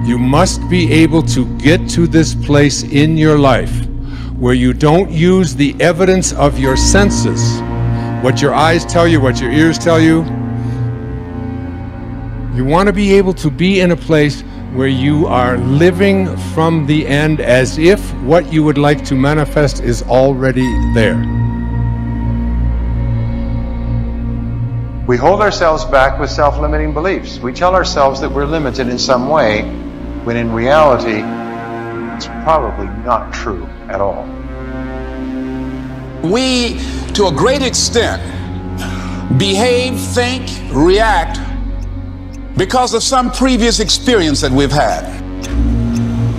You must be able to get to this place in your life where you don't use the evidence of your senses, what your eyes tell you, what your ears tell you. You want to be able to be in a place where you are living from the end as if what you would like to manifest is already there. We hold ourselves back with self-limiting beliefs. We tell ourselves that we're limited in some way, when in reality, it's probably not true at all. We, to a great extent, behave, think, react because of some previous experience that we've had.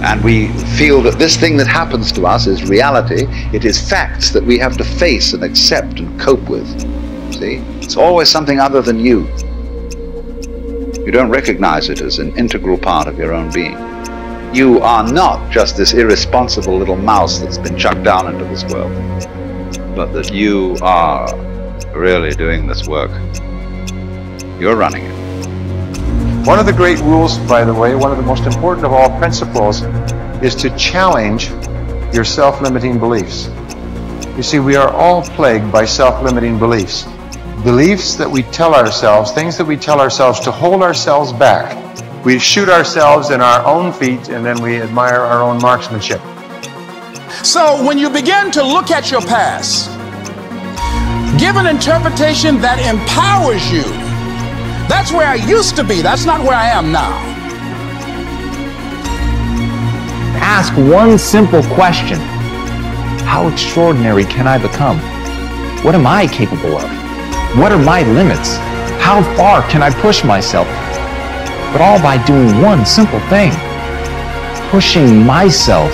And we feel that this thing that happens to us is reality. It is facts that we have to face and accept and cope with. See? It's always something other than you. You don't recognize it as an integral part of your own being. You are not just this irresponsible little mouse that's been chucked down into this world, but that you are really doing this work. You're running it. One of the great rules, by the way, one of the most important of all principles, is to challenge your self-limiting beliefs. You see, we are all plagued by self-limiting beliefs. Beliefs that we tell ourselves, things that we tell ourselves to hold ourselves back. We shoot ourselves in our own feet and then we admire our own marksmanship. So when you begin to look at your past, give an interpretation that empowers you. That's where I used to be. That's not where I am now. Ask one simple question. How extraordinary can I become? What am I capable of? What are my limits? How far can I push myself? But all by doing one simple thing. Pushing myself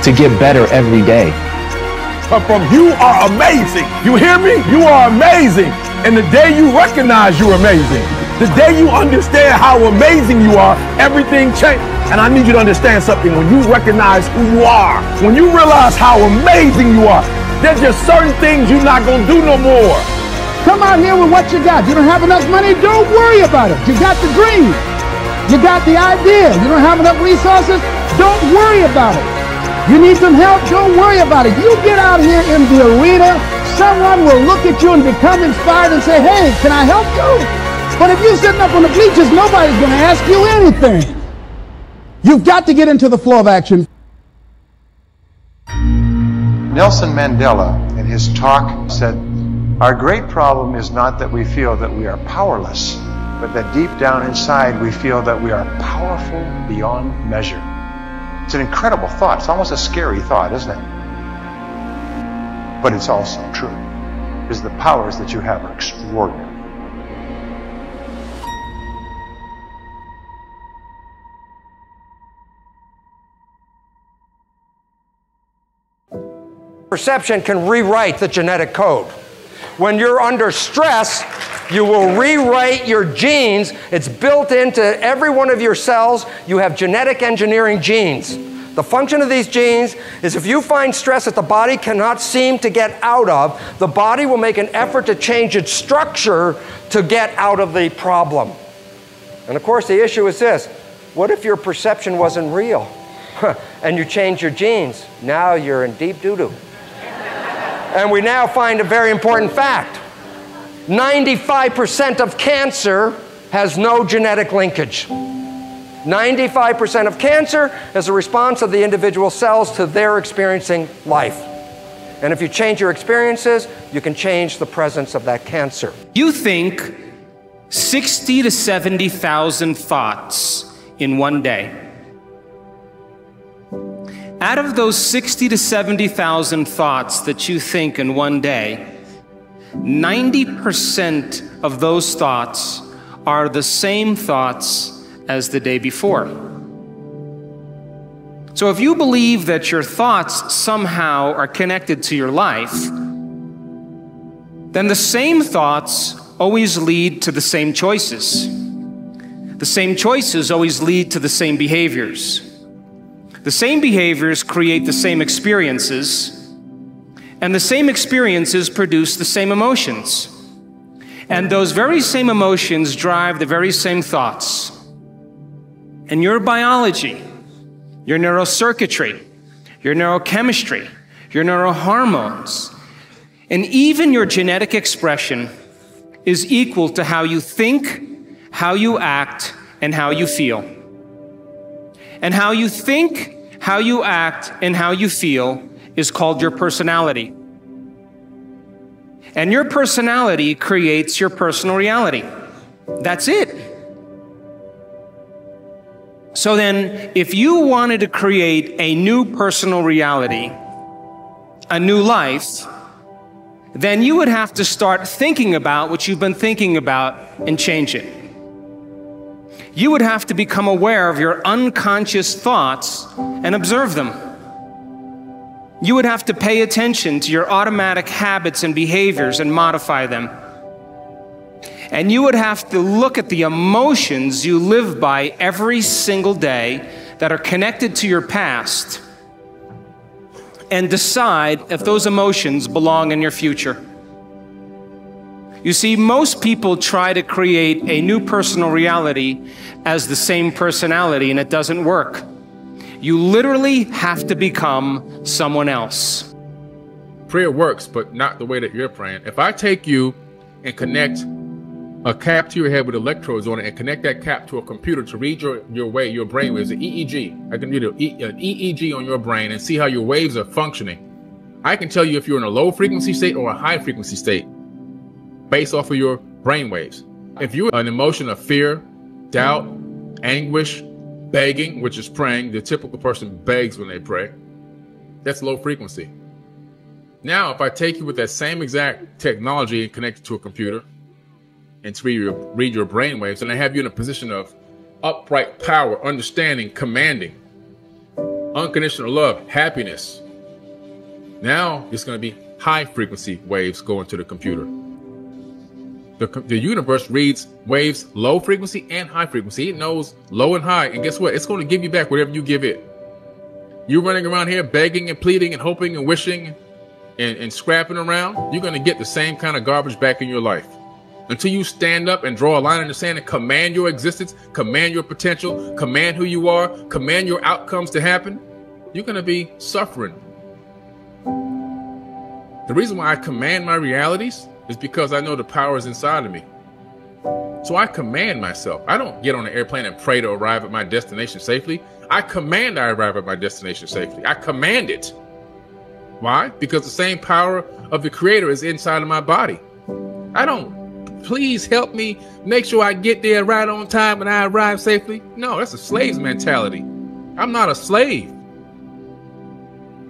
to get better every day. But from you are amazing. You hear me? You are amazing. And the day you recognize you're amazing, the day you understand how amazing you are, everything changes. And I need you to understand something. When you recognize who you are, when you realize how amazing you are, there's just certain things you're not going to do no more. Come out here with what you got. You don't have enough money? Don't worry about it. You got the dream. You got the idea. You don't have enough resources? Don't worry about it. You need some help? Don't worry about it. You get out here in the arena, someone will look at you and become inspired and say, hey, can I help you? But if you're sitting up on the bleachers, nobody's going to ask you anything. You've got to get into the flow of action. Nelson Mandela, in his talk, said, our great problem is not that we feel that we are powerless, but that deep down inside we feel that we are powerful beyond measure. It's an incredible thought. It's almost a scary thought, isn't it? But it's also true, because the powers that you have are extraordinary. Perception can rewrite the genetic code. When you're under stress, you will rewrite your genes. It's built into every one of your cells. You have genetic engineering genes. The function of these genes is if you find stress that the body cannot seem to get out of, the body will make an effort to change its structure to get out of the problem. And of course, the issue is this. What if your perception wasn't real? And you change your genes? Now you're in deep doo-doo. And we now find a very important fact. 95% of cancer has no genetic linkage. 95% of cancer is a response of the individual cells to their experiencing life. And if you change your experiences, you can change the presence of that cancer. You think 60 to 70,000 thoughts in one day. Out of those 60 to 70,000 thoughts that you think in one day, 90% of those thoughts are the same thoughts as the day before. So if you believe that your thoughts somehow are connected to your life, then the same thoughts always lead to the same choices. The same choices always lead to the same behaviors. The same behaviors create the same experiences, and the same experiences produce the same emotions. And those very same emotions drive the very same thoughts. and your biology, your neurocircuitry, your neurochemistry, your neurohormones, and even your genetic expression is equal to how you think, how you act, and how you feel. And how you think, how you act, and how you feel is called your personality. And your personality creates your personal reality. That's it. So then, if you wanted to create a new personal reality, a new life, then you would have to start thinking about what you've been thinking about and change it. You would have to become aware of your unconscious thoughts and observe them. You would have to pay attention to your automatic habits and behaviors and modify them. And you would have to look at the emotions you live by every single day that are connected to your past and decide if those emotions belong in your future. You see, most people try to create a new personal reality as the same personality, and it doesn't work. You literally have to become someone else. Prayer works, but not the way that you're praying. If I take you and connect a cap to your head with electrodes on it and connect that cap to a computer to read your brainwaves, an EEG. I can read an EEG on your brain and see how your waves are functioning. I can tell you if you're in a low frequency state or a high frequency state based off of your brainwaves. If you're an emotion of fear, doubt, anguish, begging, which is praying, the typical person begs when they pray, that's low frequency. Now, if I take you with that same exact technology and connect it to a computer, and to read your brainwaves, and I have you in a position of upright power, understanding, commanding, unconditional love, happiness. Now it's going to be high frequency waves going to the computer. The universe reads waves low frequency and high frequency. It knows low and high, and guess what? It's going to give you back whatever you give it. You're running around here begging and pleading and hoping and wishing and scrapping around. You're going to get the same kind of garbage back in your life. Until you stand up and draw a line in the sand and command your existence, command your potential, command who you are, command your outcomes to happen, you're going to be suffering. The reason why I command my realities is because I know the power is inside of me. So I command myself. I don't get on an airplane and pray to arrive at my destination safely. I command I arrive at my destination safely. I command it. Why? Because the same power of the Creator is inside of my body. I don't, please help me make sure I get there right on time and I arrive safely. No, that's a slave's mentality. I'm not a slave.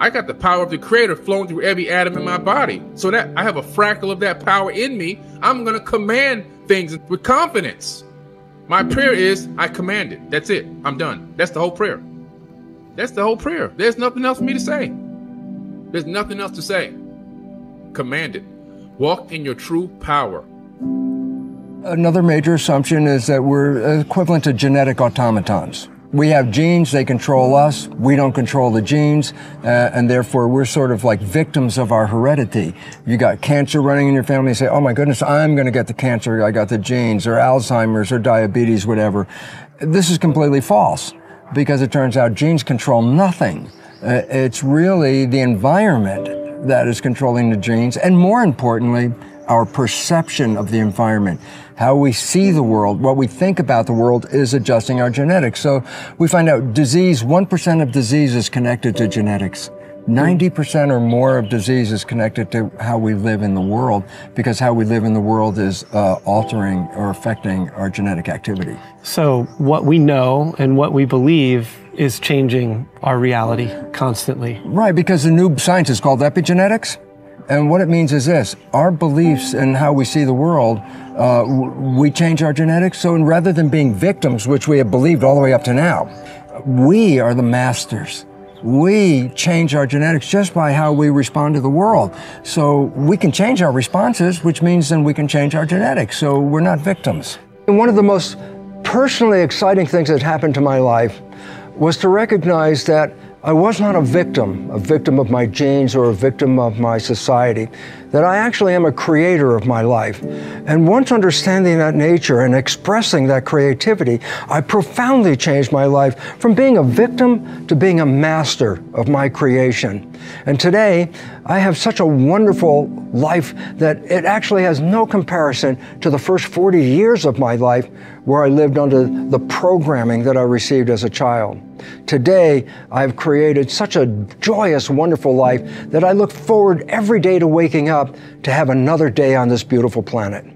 I got the power of the Creator flowing through every atom in my body. So that I have a fractal of that power in me. I'm going to command things with confidence. My prayer is, I command it. That's it. I'm done. That's the whole prayer. That's the whole prayer. There's nothing else for me to say. There's nothing else to say. Command it. Walk in your true power. Another major assumption is that we're equivalent to genetic automatons. We have genes, they control us, we don't control the genes, and therefore we're sort of like victims of our heredity. You got cancer running in your family, you say, oh my goodness, I'm going to get the cancer, I got the genes, or Alzheimer's, or diabetes, whatever. This is completely false, because it turns out genes control nothing. It's really the environment that is controlling the genes, and more importantly, our perception of the environment. How we see the world, what we think about the world is adjusting our genetics. So we find out disease, 1% of disease is connected to genetics. 90% or more of disease is connected to how we live in the world, because how we live in the world is altering or affecting our genetic activity. So what we know and what we believe is changing our reality constantly. Right, because the new science is called epigenetics. And what it means is this: our beliefs and how we see the world, we change our genetics. So rather than being victims, which we have believed all the way up to now, we are the masters. We change our genetics just by how we respond to the world. So we can change our responses, which means then we can change our genetics. So we're not victims. And one of the most personally exciting things that happened to my life was to recognize that I was not a victim of my genes or a victim of my society, that I actually am a creator of my life. And once understanding that nature and expressing that creativity, I profoundly changed my life from being a victim to being a master of my creation. And today, I have such a wonderful life that it actually has no comparison to the first 40 years of my life where I lived under the programming that I received as a child. Today, I've created such a joyous, wonderful life that I look forward every day to waking up to have another day on this beautiful planet.